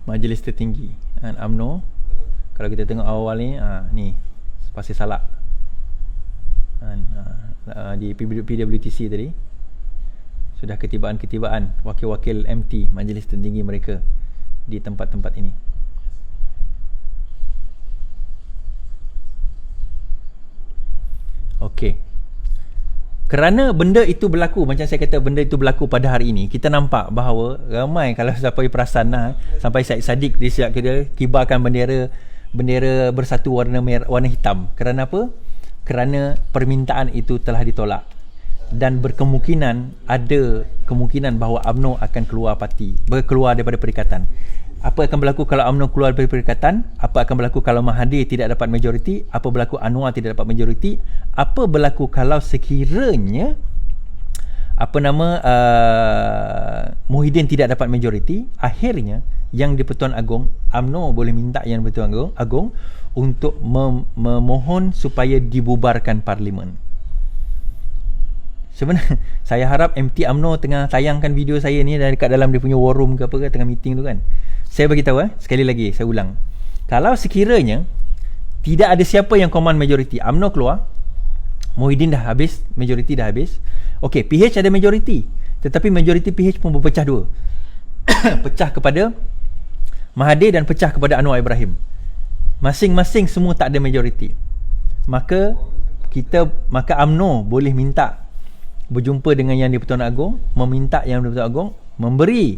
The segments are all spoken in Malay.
Majlis Tertinggi UMNO. Kalau kita tengok awal ni, ni Pasir Salak di PWTC tadi, sudah ketibaan wakil-wakil MT, Majlis Tertinggi mereka di tempat-tempat ini. Okey. Kerana benda itu berlaku, macam saya kata, benda itu berlaku pada hari ini, kita nampak bahawa ramai, kalau sampai perasan sampai Syed Saddiq dia siap kira kibarkan bendera bersatu warna warna hitam. Kerana apa? Kerana permintaan itu telah ditolak dan ada kemungkinan bahawa UMNO akan keluar daripada perikatan. Apa akan berlaku kalau UMNO keluar dari perikatan? Apa akan berlaku kalau Mahathir tidak dapat majoriti? Apa berlaku Anwar tidak dapat majoriti? Apa berlaku kalau sekiranya Muhyiddin tidak dapat majoriti? Akhirnya yang di-Pertuan Agong, UMNO boleh minta yang di-Pertuan Agong untuk memohon supaya dibubarkan parlimen. Sebenarnya saya harap MT UMNO tengah tayangkan video saya ni dekat dalam dia punya war room ke apa ke, tengah meeting tu kan. Saya bagi tahu sekali lagi, saya ulang. Kalau sekiranya tidak ada siapa yang command majority, UMNO keluar, Muhyiddin dah habis, majority dah habis. Okey, PH ada majority, tetapi majority PH pun berpecah dua. Pecah kepada Mahathir dan pecah kepada Anwar Ibrahim. Masing-masing semua tak ada majority. Maka UMNO boleh minta berjumpa dengan Yang di-Pertuan Agong, meminta Yang di-Pertuan Agong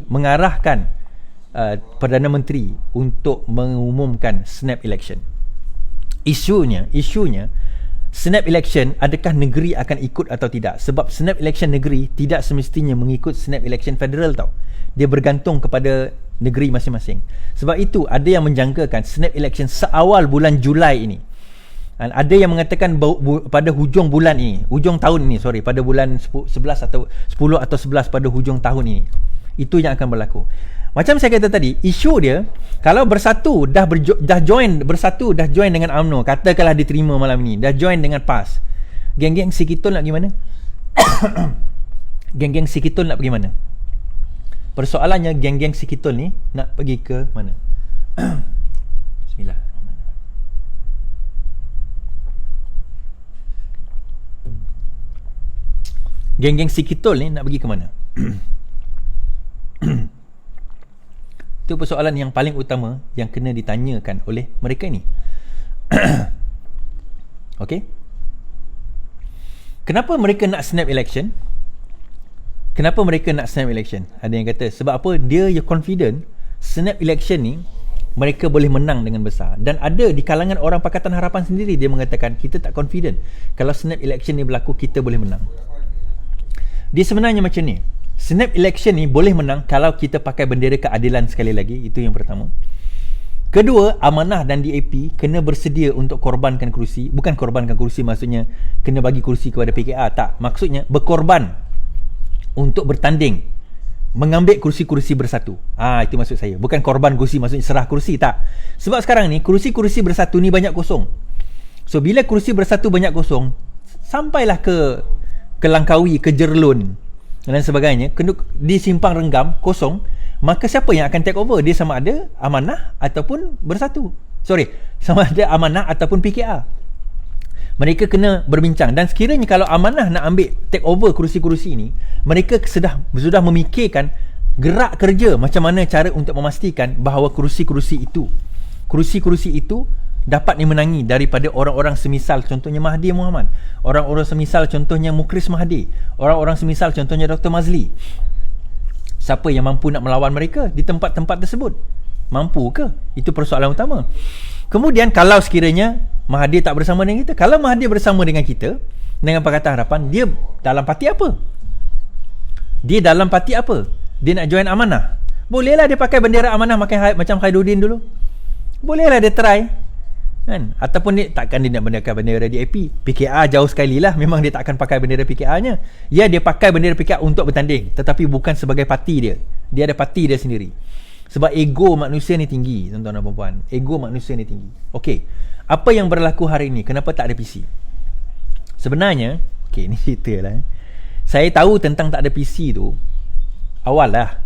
mengarahkan Perdana Menteri untuk mengumumkan snap election. Isunya snap election, adakah negeri akan ikut atau tidak? Sebab snap election negeri tidak semestinya mengikut snap election federal tau. Dia bergantung kepada negeri masing-masing. Sebab itu ada yang menjangkakan snap election seawal bulan Julai ini. Dan ada yang mengatakan pada hujung bulan ini, hujung tahun ini, pada bulan 11 atau 10 atau 11 pada hujung tahun ini. Itu yang akan berlaku. Macam saya kata tadi, isu dia kalau bersatu dah join dengan UMNO, katakanlah diterima malam ini, dah join dengan PAS. Geng-geng Sikitol nak pergi mana? Geng-geng Sikitol nak pergi mana? Persoalannya geng-geng Sikitol ni nak pergi ke mana? Bismillah. Geng-geng Sikitol ni nak pergi ke mana? Itu persoalan yang paling utama yang kena ditanyakan oleh mereka ni. Okey. Kenapa mereka nak snap election? Ada yang kata sebab apa? Dia confident snap election ni mereka boleh menang dengan besar. Dan ada di kalangan orang Pakatan Harapan sendiri, dia mengatakan kita tak confident kalau snap election ni berlaku kita boleh menang. Dia sebenarnya macam ni, snap election ni boleh menang kalau kita pakai bendera keadilan sekali lagi. Itu yang pertama. Kedua, Amanah dan DAP kena bersedia untuk korbankan kerusi. Bukan korbankan kerusi maksudnya kena bagi kerusi kepada PKR. Tak, maksudnya berkorban untuk bertanding mengambil kursi-kursi bersatu. Itu maksud saya. Bukan korban kursi maksudnya serah kursi, tak. Sebab sekarang ni kursi-kursi bersatu ni banyak kosong. So bila kursi bersatu banyak kosong, sampailah ke Langkawi, ke Jerlun dan sebagainya, di Simpang Renggam kosong, maka siapa yang akan take over? Dia sama ada Amanah ataupun Bersatu. Sama ada Amanah ataupun PKR. Mereka kena berbincang. Dan sekiranya kalau Amanah nak ambil take over kursi-kursi ini, mereka sudah memikirkan gerak kerja macam mana cara untuk memastikan bahawa kursi-kursi itu dapat dimenangi daripada orang-orang semisal contohnya Mahathir Mohamad, orang-orang semisal contohnya Mukris Mahathir, orang-orang semisal contohnya Dr. Mazli. Siapa yang mampu nak melawan mereka di tempat-tempat tersebut? Mampu ke? Itu persoalan utama. Kemudian kalau sekiranya Mahathir tak bersama dengan kita, kalau Mahathir bersama dengan kita, dengan Pakatan Harapan, dia dalam parti apa? Dia nak join Amanah. Bolehlah dia pakai bendera Amanah macam Khairuddin dulu. Bolehlah dia try. Kan? Ataupun takkan dia nak pakai bendera DAP. PKR jauh sekali lah, memang dia tak akan pakai bendera PKR-nya. Dia pakai bendera PKR untuk bertanding, tetapi bukan sebagai parti dia. Dia ada parti dia sendiri. Sebab ego manusia ni tinggi, tuan-tuan dan puan-puan. Ego manusia ni tinggi. Okey, apa yang berlaku hari ni? Kenapa tak ada PC? Sebenarnya, okey, ni cerita lah. Saya tahu tentang tak ada PC tu awal lah.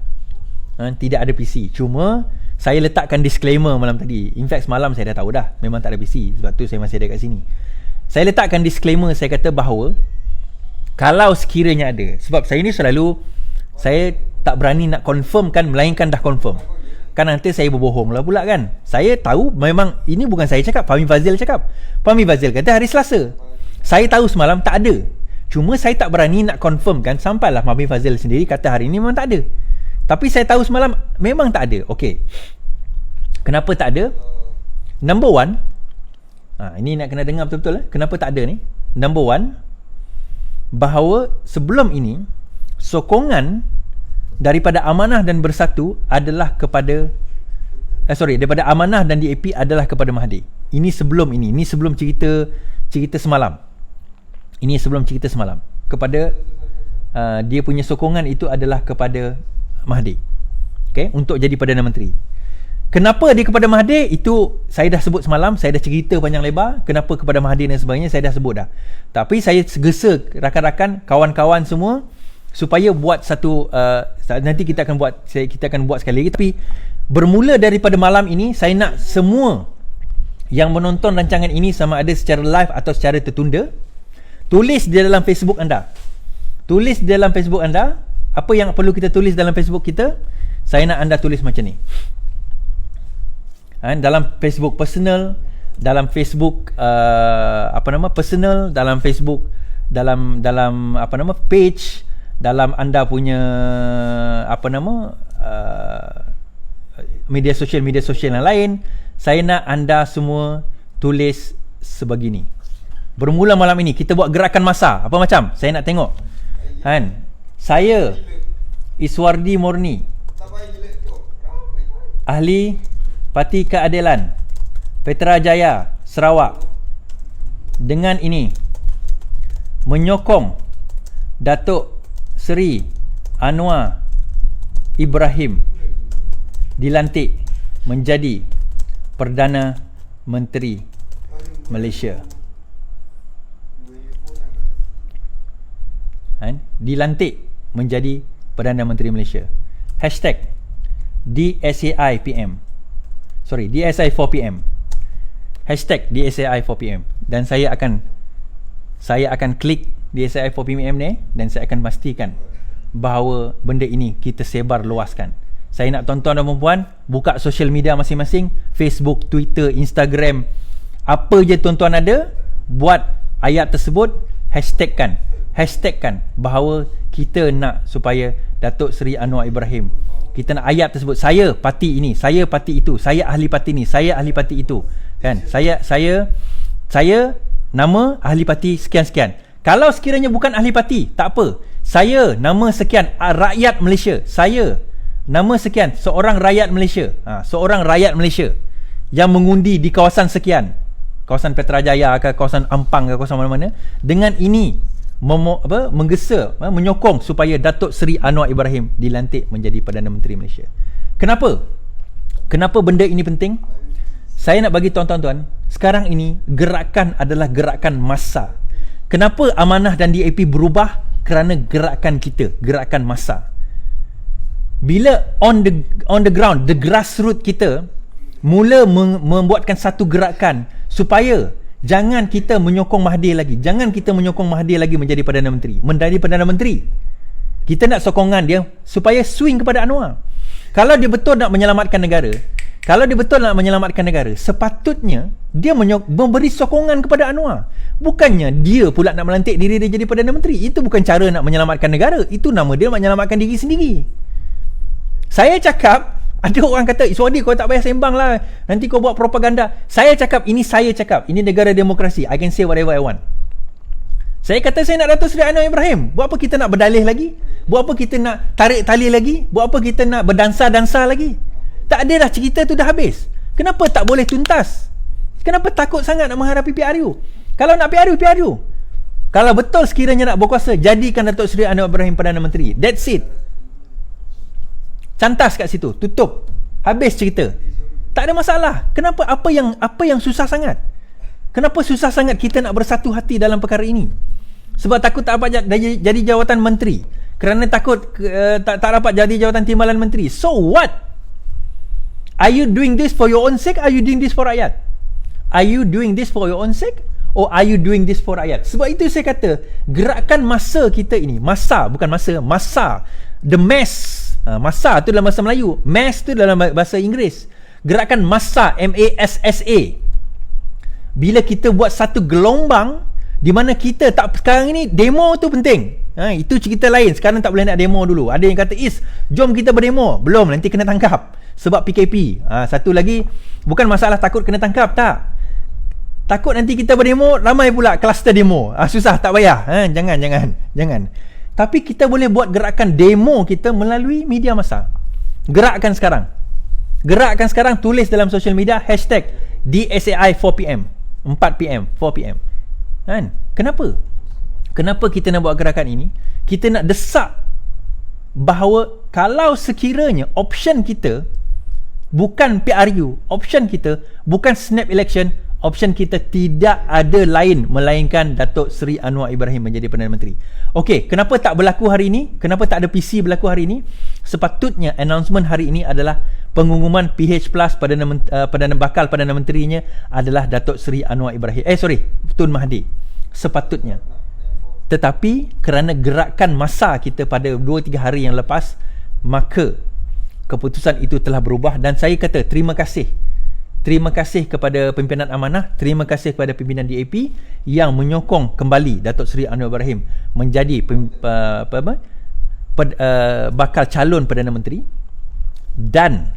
Tidak ada PC. Cuma Saya letakkan disclaimer malam tadi. In fact semalam saya dah tahu dah, memang tak ada PC, sebab tu saya masih ada kat sini. Saya letakkan disclaimer, saya kata bahawa kalau sekiranya ada, sebab saya ni selalu, saya tak berani nak confirmkan melainkan dah confirm. Kan nanti saya berbohong lah pula kan. Saya tahu memang ini bukan saya cakap, Fahmi Fazil cakap. Fahmi Fazil kata hari Selasa. Saya tahu semalam tak ada. Cuma saya tak berani nak confirmkan sampailah Fahmi Fazil sendiri kata hari ni memang tak ada. Tapi saya tahu semalam memang tak ada. Okey. Kenapa tak ada? Number one, ini nak kena dengar betul-betul kenapa tak ada ni. Number one, bahawa sebelum ini sokongan daripada Amanah dan Bersatu adalah kepada daripada Amanah dan DAP adalah kepada Mahdi. Ini sebelum ini. Ini sebelum cerita semalam. Ini sebelum cerita semalam. Kepada dia punya sokongan itu adalah kepada Mahdi. Okey, untuk jadi Perdana Menteri. Kenapa dia kepada Mahdi? Itu saya dah sebut semalam, saya dah cerita panjang lebar kenapa kepada Mahdi dan sebagainya, saya dah sebut dah. Tapi saya gesa rakan-rakan, kawan-kawan semua supaya buat satu nanti kita akan buat sekali lagi, tapi bermula daripada malam ini saya nak semua yang menonton rancangan ini sama ada secara live atau secara tertunda, tulis di dalam Facebook anda. Tulis di dalam Facebook anda apa yang perlu kita tulis dalam Facebook kita. Saya nak anda tulis macam ni. Dalam Facebook personal, dalam Facebook personal, dalam Facebook dalam page, dalam anda punya media sosial yang lain, saya nak anda semua tulis sebegini. Bermula malam ini kita buat gerakan massa. Apa macam? Saya nak tengok. Saya Iswardi Morni, ahli Parti Keadilan Petrajaya Sarawak, dengan ini menyokong Datuk Seri Anwar Ibrahim dilantik menjadi Perdana Menteri Malaysia. Dilantik menjadi Perdana Menteri Malaysia. Hashtag DSAI4PM. Hashtag DSAI4PM. Dan saya akan klik DSAI4PM ni, dan saya akan pastikan bahawa benda ini kita sebar luaskan. Saya nak tuan-tuan dan puan-puan buka social media masing-masing, Facebook, Twitter, Instagram, apa je tuan-tuan ada, buat ayat tersebut, hashtagkan bahawa kita nak supaya Datuk Seri Anwar Ibrahim, kita nak ayat tersebut, saya parti ini, saya parti itu, saya ahli parti ini, saya ahli parti itu, kan? Saya nama ahli parti sekian-sekian. Kalau sekiranya bukan ahli parti, tak apa. Saya nama sekian, rakyat Malaysia. Saya nama sekian, seorang rakyat Malaysia. Seorang rakyat Malaysia yang mengundi di kawasan sekian, kawasan Petrajaya ke, kawasan Ampang ke, kawasan mana-mana. Dengan ini menggesa, menyokong supaya Datuk Seri Anwar Ibrahim dilantik menjadi Perdana Menteri Malaysia. Kenapa benda ini penting? Saya nak bagi tuan-tuan, sekarang ini gerakan adalah gerakan massa. Kenapa Amanah dan DAP berubah? Kerana gerakan kita, gerakan massa. Bila on the ground, the grassroots kita mula membuatkan satu gerakan supaya jangan kita menyokong Mahdi lagi. Jangan kita menyokong Mahdi lagi menjadi Perdana Menteri. Menjadi Perdana Menteri, kita nak sokongan dia supaya swing kepada Anwar. Kalau dia betul nak menyelamatkan negara, sepatutnya dia memberi sokongan kepada Anwar. Bukannya dia pula nak melantik diri dia jadi Perdana Menteri. Itu bukan cara nak menyelamatkan negara. Itu nama dia menyelamatkan diri sendiri. Saya cakap, ada orang kata, Iswadi kau tak payah sembang lah, nanti kau buat propaganda. Saya cakap, ini negara demokrasi. I can say whatever I want. Saya kata saya nak Datuk Seri Anwar Ibrahim. Buat apa kita nak berdalih lagi? Buat apa kita nak tarik tali lagi? Buat apa kita nak berdansa-dansa lagi? Tak ada dah, cerita tu dah habis. Kenapa tak boleh tuntas? Kenapa takut sangat nak menghadapi PRU? Kalau nak PRU. Kalau betul sekiranya nak berkuasa, jadikan Datuk Seri Anwar Ibrahim Perdana Menteri. That's it. Cantas kat situ, tutup, habis cerita. Tak ada masalah. Kenapa? Apa yang susah sangat? Kenapa susah sangat kita nak bersatu hati dalam perkara ini? Sebab takut tak dapat jadi jawatan menteri. Kerana takut tak dapat jadi jawatan timbalan menteri. So what? Are you doing this for your own sake? Are you doing this for rakyat? Are you doing this for your own sake? Or are you doing this for rakyat? Sebab itu saya kata, gerakan masa kita ini, masa, bukan masa, the mass, masa tu dalam bahasa Melayu, mass tu dalam bahasa Inggeris. Gerakan masa, MASSA. Bila kita buat satu gelombang di mana kita tak, sekarang ini demo tu penting. Itu cerita lain. Sekarang tak boleh nak demo dulu. Ada yang kata, jom kita berdemo. Belum, nanti kena tangkap sebab PKP. Satu lagi, bukan masalah takut kena tangkap, tak. Takut nanti kita berdemo, ramai pula kluster demo. Susah, tak payah. Jangan. Tapi kita boleh buat gerakan demo kita melalui media massa. Gerakkan sekarang, tulis dalam social media hashtag DSAI 4pm 4pm 4pm. Kan? Kenapa kita nak buat gerakan ini? Kita nak desak bahawa kalau sekiranya option kita bukan PRU, option kita bukan snap election, option kita tidak ada lain melainkan Datuk Seri Anwar Ibrahim menjadi Perdana Menteri. Okey, kenapa tak berlaku hari ini? Kenapa tak ada PC berlaku hari ini? Sepatutnya announcement hari ini adalah pengumuman PH Plus bakal Perdana Menterinya adalah Datuk Seri Anwar Ibrahim. Tun Mahathir. Sepatutnya. Tetapi kerana gerakan masa kita pada 2-3 hari yang lepas, maka keputusan itu telah berubah dan saya kata terima kasih. Terima kasih kepada pimpinan amanah, terima kasih kepada pimpinan DAP yang menyokong kembali Datuk Seri Anwar Ibrahim menjadi bakal calon Perdana Menteri. Dan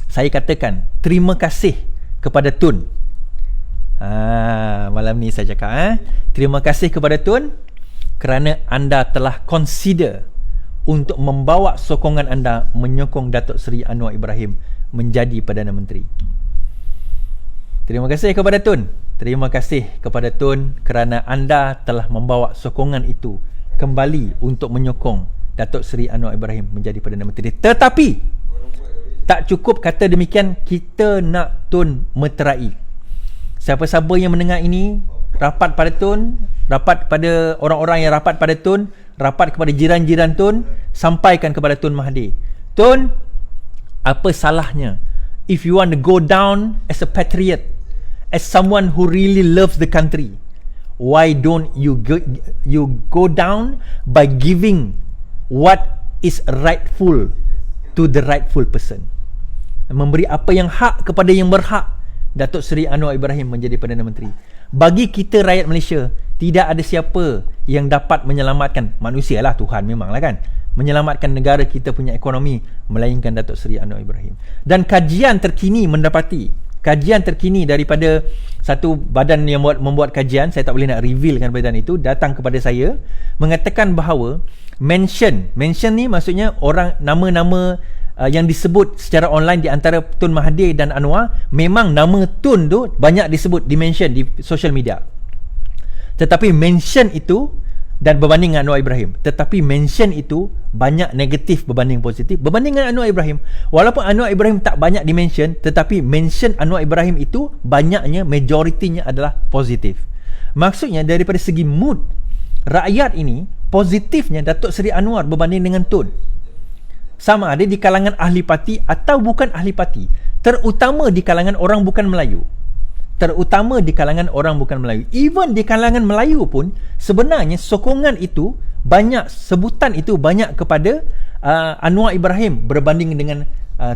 saya katakan terima kasih kepada Tun. Malam ni saya cakap, terima kasih kepada Tun kerana anda telah consider untuk membawa sokongan anda menyokong Datuk Seri Anwar Ibrahim menjadi Perdana Menteri. Terima kasih kepada Tun. Terima kasih kepada Tun kerana anda telah membawa sokongan itu kembali untuk menyokong Datuk Seri Anwar Ibrahim menjadi Perdana Menteri. Tetapi tak cukup kata demikian, kita nak Tun meterai. Siapa-siapa yang mendengar ini, rapat pada Tun, rapat pada orang-orang yang rapat pada Tun, rapat kepada jiran-jiran Tun, sampaikan kepada Tun Mahathir. Tun, apa salahnya if you want to go down as a patriot, as someone who really loves the country, why don't you go down by giving what is rightful to the rightful person, memberi apa yang hak kepada yang berhak. Datuk Seri Anwar Ibrahim menjadi Perdana Menteri. Bagi kita rakyat Malaysia, tidak ada siapa yang dapat menyelamatkan manusia lah, Tuhan memanglah kan, menyelamatkan negara kita punya ekonomi melainkan Datuk Seri Anwar Ibrahim. Dan kajian terkini daripada satu badan yang membuat kajian, saya tak boleh nak revealkan badan itu, datang kepada saya mengatakan bahawa mention ni maksudnya orang, nama-nama yang disebut secara online di antara Tun Mahathir dan Anwar, memang nama Tun tu banyak disebut, di-mention di social media. Tetapi mention itu, dan berbanding dengan Anwar Ibrahim, tetapi mention itu banyak negatif berbanding positif berbanding dengan Anwar Ibrahim. Walaupun Anwar Ibrahim tak banyak di-mention, tetapi mention Anwar Ibrahim itu banyaknya, majoritinya adalah positif. Maksudnya daripada segi mood rakyat ini, positifnya Datuk Seri Anwar berbanding dengan Tun. Sama ada di kalangan ahli parti atau bukan ahli parti, terutama di kalangan orang bukan Melayu. Even di kalangan Melayu pun sebenarnya sokongan itu banyak, sebutan itu banyak kepada Anwar Ibrahim berbanding dengan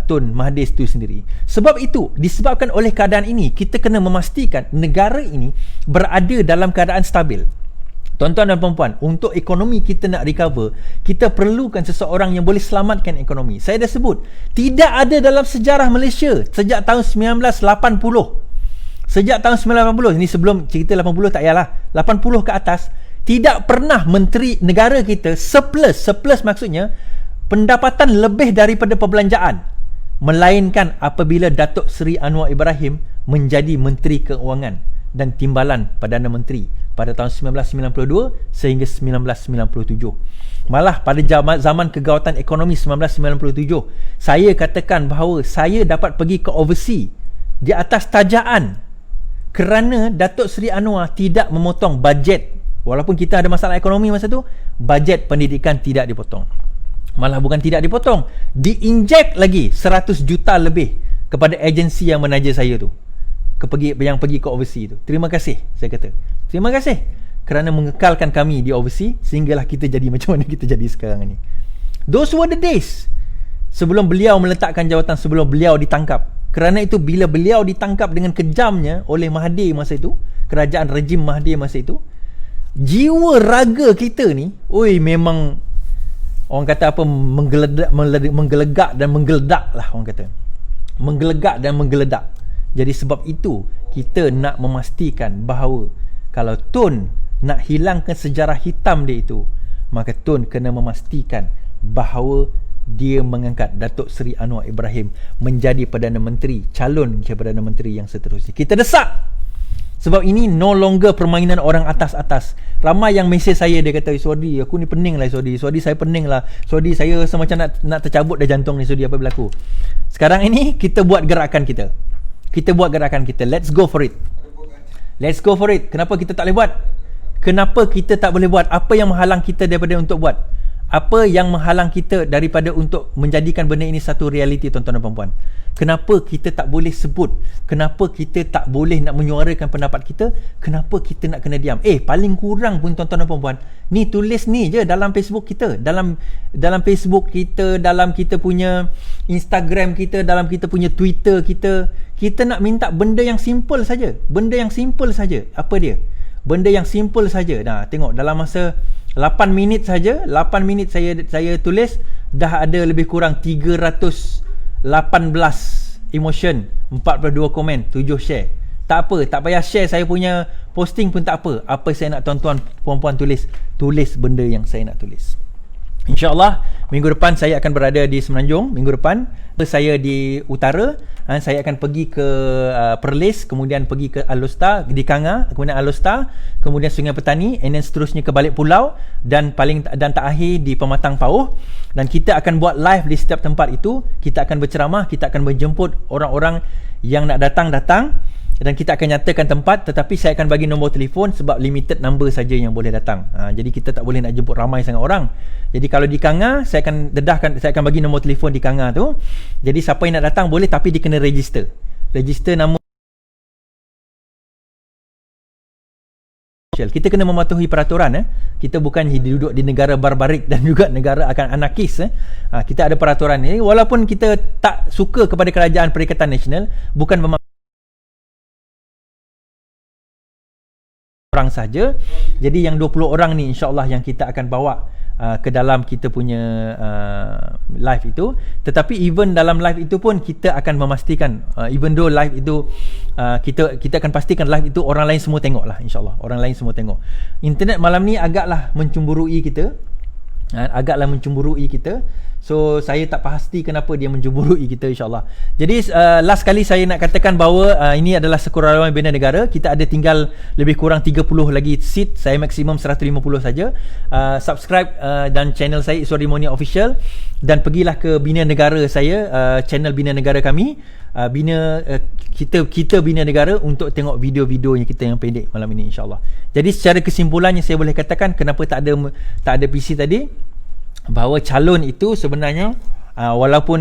Tun Mahathir itu sendiri. Sebab itu, disebabkan oleh keadaan ini, kita kena memastikan negara ini berada dalam keadaan stabil. Tuan-tuan dan puan-puan, untuk ekonomi kita nak recover, kita perlukan seseorang yang boleh selamatkan ekonomi. Saya dah sebut, tidak ada dalam sejarah Malaysia sejak tahun 1980. Sejak tahun 1980, ini sebelum cerita 80 tak payahlah, 80 ke atas, tidak pernah menteri negara kita surplus maksudnya pendapatan lebih daripada perbelanjaan, melainkan apabila Datuk Seri Anwar Ibrahim menjadi Menteri Keuangan dan Timbalan Perdana Menteri pada tahun 1992 sehingga 1997. Malah pada zaman kegawatan ekonomi 1997, saya katakan bahawa saya dapat pergi ke overseas di atas tajaan kerana Datuk Seri Anwar tidak memotong bajet. Walaupun kita ada masalah ekonomi masa tu, bajet pendidikan tidak dipotong. Malah bukan tidak dipotong, diinjek lagi 100 juta lebih kepada agensi yang menaja saya tu, yang pergi ke overseas tu. Terima kasih, saya kata. Terima kasih kerana mengekalkan kami di overseas sehinggalah kita jadi macam mana kita jadi sekarang ni. Those were the days sebelum beliau meletakkan jawatan, sebelum beliau ditangkap. Kerana itu bila beliau ditangkap dengan kejamnya oleh Mahathir masa itu, kerajaan rejim Mahathir masa itu, jiwa raga kita ni, memang orang kata apa, menggelegak dan menggeledak lah orang kata. Menggelegak dan menggeledak. Jadi sebab itu kita nak memastikan bahawa kalau Tun nak hilangkan sejarah hitam dia itu, maka Tun kena memastikan bahawa dia mengangkat Datuk Seri Anwar Ibrahim menjadi Perdana Menteri, calon Perdana Menteri yang seterusnya. Kita desak. Sebab ini no longer permainan orang atas-atas. Ramai yang mesej saya, dia kata, Sodi, aku ni pening lah Sodi saya pening lah Sodi, saya rasa macam nak tercabut dah jantung ni Sodi, apa berlaku. Sekarang ini kita buat gerakan kita. Let's go for it. Kenapa kita tak boleh buat? Kenapa kita tak boleh buat? Apa yang menghalang kita daripada untuk buat? Apa yang menghalang kita daripada untuk menjadikan benda ini satu realiti, tuan-tuan dan puan-puan? Kenapa kita tak boleh sebut? Kenapa kita tak boleh nak menyuarakan pendapat kita? Kenapa kita nak kena diam? Paling kurang pun tuan-tuan dan puan-puan, ni tulis ni je dalam Facebook kita, dalam Facebook kita, dalam kita punya Instagram kita, dalam kita punya Twitter kita. Kita nak minta benda yang simple saja. Apa dia? Benda yang simple saja. Nah, tengok dalam masa 8 minit saja, 8 minit saya tulis, dah ada lebih kurang 318 emotion, 42 komen, 7 share. Tak apa, tak payah share saya punya posting pun tak apa. Apa saya nak tuan-tuan puan-puan tulis benda yang saya nak tulis. InsyaAllah minggu depan saya akan berada di Semenanjung. Minggu depan saya di utara, saya akan pergi ke Perlis, kemudian pergi ke Alostar, di Kanga, kemudian Alostar, kemudian Sungai Petani, and then seterusnya ke balik pulau, dan tak akhir di Pematang Pauh. Dan kita akan buat live di setiap tempat itu. Kita akan berceramah, kita akan menjemput orang-orang yang nak datang, dan kita akan nyatakan tempat. Tetapi saya akan bagi nombor telefon sebab limited number saja yang boleh datang. Jadi kita tak boleh nak jemput ramai sangat orang. Jadi kalau di Kanga, saya akan bagi nombor telefon di Kanga tu. Jadi siapa yang nak datang boleh, tapi dia kena register nama. Kita kena mematuhi peraturan. Kita bukan duduk di negara barbarik dan juga negara akan anarkis. Kita ada peraturan ni. Walaupun kita tak suka kepada kerajaan Perikatan Nasional, bukan orang saja. Jadi yang 20 orang ni insya-Allah yang kita akan bawa ke dalam kita punya live itu. Tetapi even dalam live itu pun kita akan memastikan, even though live itu kita akan pastikan live itu orang lain semua tengok lah, insya-Allah orang lain semua tengok. Internet malam ni agaklah mencemburui kita. So saya tak pasti kenapa dia mencemburui kita, insyaAllah. Jadi last kali saya nak katakan bahawa ini adalah sekurang-kurangnya Bina Negara. Kita ada tinggal lebih kurang 30 lagi seat. Saya maksimum 150 saja. Subscribe dan channel saya Iswari Monia Official, dan pergilah ke Bina Negara saya, channel Bina Negara kami, kita Bina Negara, untuk tengok video-videonya kita yang pendek malam ini, insyaAllah. Jadi secara kesimpulannya saya boleh katakan kenapa tak ada PC tadi, bahawa calon itu sebenarnya walaupun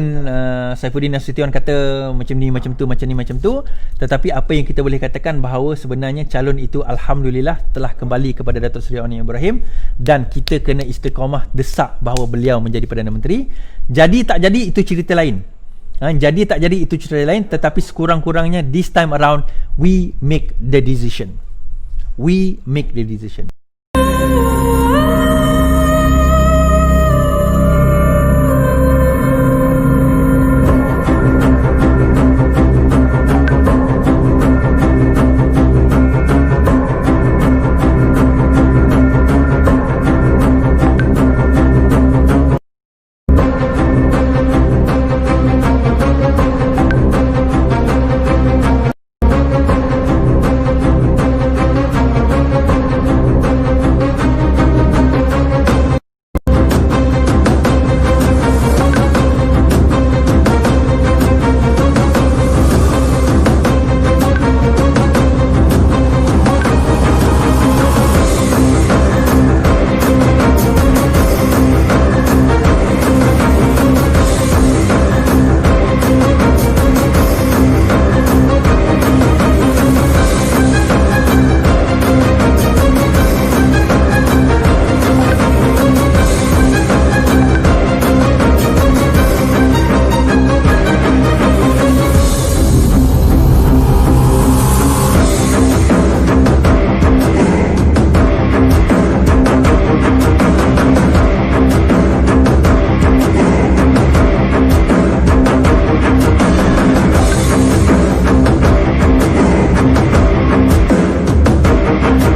Saifuddin Nasution kata macam ni macam tu, tetapi apa yang kita boleh katakan bahawa sebenarnya calon itu alhamdulillah telah kembali kepada Datuk Seri Anwar Ibrahim, dan kita kena istiqamah desak bahawa beliau menjadi Perdana Menteri. Jadi tak jadi itu cerita lain. Tetapi sekurang-kurangnya this time around we make the decision.